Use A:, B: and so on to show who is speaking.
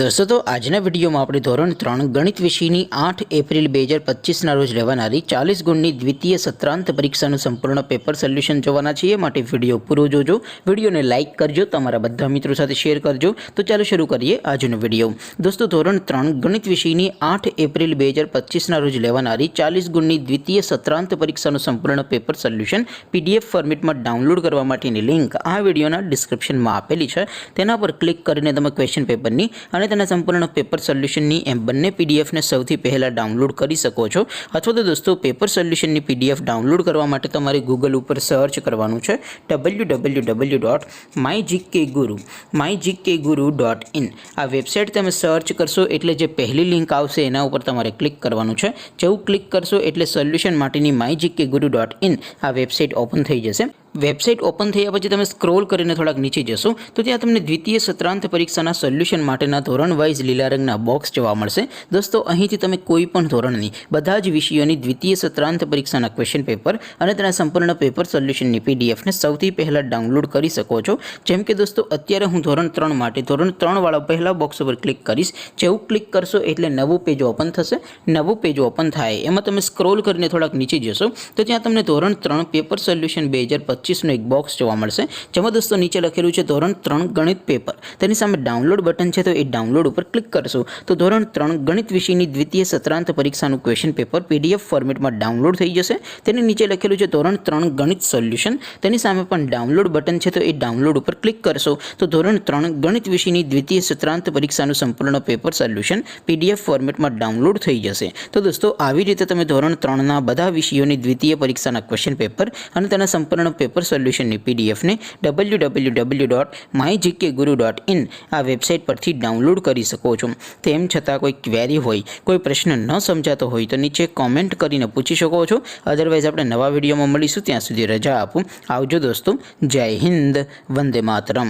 A: दोस्तों तो आजना विडियो में अपने धोरण 3 गणित विषयनी 8 एप्रिल 2025 रोज लेवानारी 40 गुणनी द्वितीय सत्रांत परीक्षाનું संपूर्ण पेपर सोल्यूशन જોવાના છીએ માટે વિડિયો પૂરો જોજો। વિડિયોને લાઈક કરજો, તમારા બધા મિત્રો સાથે શેર કરજો। તો ચાલો શરૂ કરીએ આજનો વિડિયો। दोस्तों ધોરણ 3 ગણિત વિષયની 8 એપ્રિલ 2025 રોજ લેવાનારી 40 ગુણની દ્વિતીય સત્રાંત પરીક્ષાનું સંપૂર્ણ પેપર સોલ્યુશન PDF ફોર્મેટમાં ડાઉનલોડ કરવા માટેની લિંક આ વિડિયોના ડિસ્ક્રિપ્શનમાં આપેલી છે। તેના પર ક્લિક કરીને તમે ક્વેશ્ચન પેપરની અને તેના સંપૂર્ણ પેપર સોલ્યુશનની એમ બંને PDF ને સૌથી પહેલા ડાઉનલોડ કરી શકો છો। અથવા તો દોસ્તો પેપર સોલ્યુશનની PDF ડાઉનલોડ કરવા માટે તમારે ગૂગલ ઉપર સર્ચ કરવાનું છે www.mygkguru.in। આ વેબસાઇટ તમે સર્ચ કરશો એટલે જે પહેલી લિંક આવશે એના ઉપર તમારે ક્લિક કરવાનું છે। જેવું ક્લિક કરશો એટલે સોલ્યુશન માટેની mygkguru.in આ વેબસાઇટ ઓપન થઈ જશે। વેબસાઇટ ઓપન થયા પછી તમે સ્ક્રોલ કરીને થોડાક નીચે જશો તો ત્યાં તમને દ્વિતીય સત્રાંત પરીક્ષાના સોલ્યુશન માટેના ધોરણ વાઇઝ લીલા રંગના બોક્સ જોવા મળશે। દોસ્તો અહીંથી તમે કોઈ પણ ધોરણની બધા જ વિષયોની દ્વિતીય સત્રાંત પરીક્ષાના ક્વેશ્ચન પેપર અને તેના સંપૂર્ણ પેપર સોલ્યુશનની PDF ને સૌથી પહેલા ડાઉનલોડ કરી શકો છો। જેમ કે દોસ્તો અત્યારે હું ધોરણ 3 માટે ધોરણ 3 વાળા પહેલા બોક્સ ઉપર ક્લિક કરીશ। જેવું ક્લિક કરશો એટલે નવું પેજ ઓપન થશે। નવું પેજ ઓપન થાય એમાં તમે સ્ક્રોલ કરીને થોડાક નીચે જશો તો ત્યાં તમને ધોરણ 3 પેપર સોલ્યુશન 2025 નું એક બોક્સ જોવા મળશે જેમાં દોસ્તો નીચે લખેલું છે ધોરણ 3 ગણિત પેપર। તેની સામે ડાઉનલોડ બટન છે તો એ ડાઉનલોડ ઉપર ક્લિક કરશો તો ધોરણ 3 ગણિત વિષયની દ્વિતીય સત્રાંત પરીક્ષાનું ક્વેશ્ચન પેપર PDF ફોર્મેટમાં ડાઉનલોડ થઈ જશે। તેની નીચે લખેલું છે ધોરણ 3 ગણિત સોલ્યુશન। તેની સામે પણ ડાઉનલોડ બટન છે તો એ ડાઉનલોડ ઉપર ક્લિક કરશો તો ધોરણ 3 ગણિત વિષયની દ્વિતીય સત્રાંત પરીક્ષાનું સંપૂર્ણ પેપર સોલ્યુશન PDF ફોર્મેટમાં ડાઉનલોડ થઈ જશે। તો દોસ્તો આવી રીતે તમે ધોરણ 3 ના બધા વિષયોની દ્વિતીય પરીક્ષાના ક્વેશ્ચન પેપર અને તેના સંપૂર્ણ પેપર સોલ્યુશનની PDF ને www.mygkguru.in આ વેબસાઇટ પરથી ડાઉનલોડ કરી શકો છો। તેમ છતાં કોઈ ક્વેરી હોય, કોઈ પ્રશ્ન ન સમજાતો હોય તો નીચે કોમેન્ટ કરીને પૂછી શકો છો। અધરવાઇઝ આપણે નવા વિડીયોમાં મળીશું, ત્યાં સુધી રજા આપું। આવજો દોસ્તો, જય હિન્દ, વંદે માતરમ।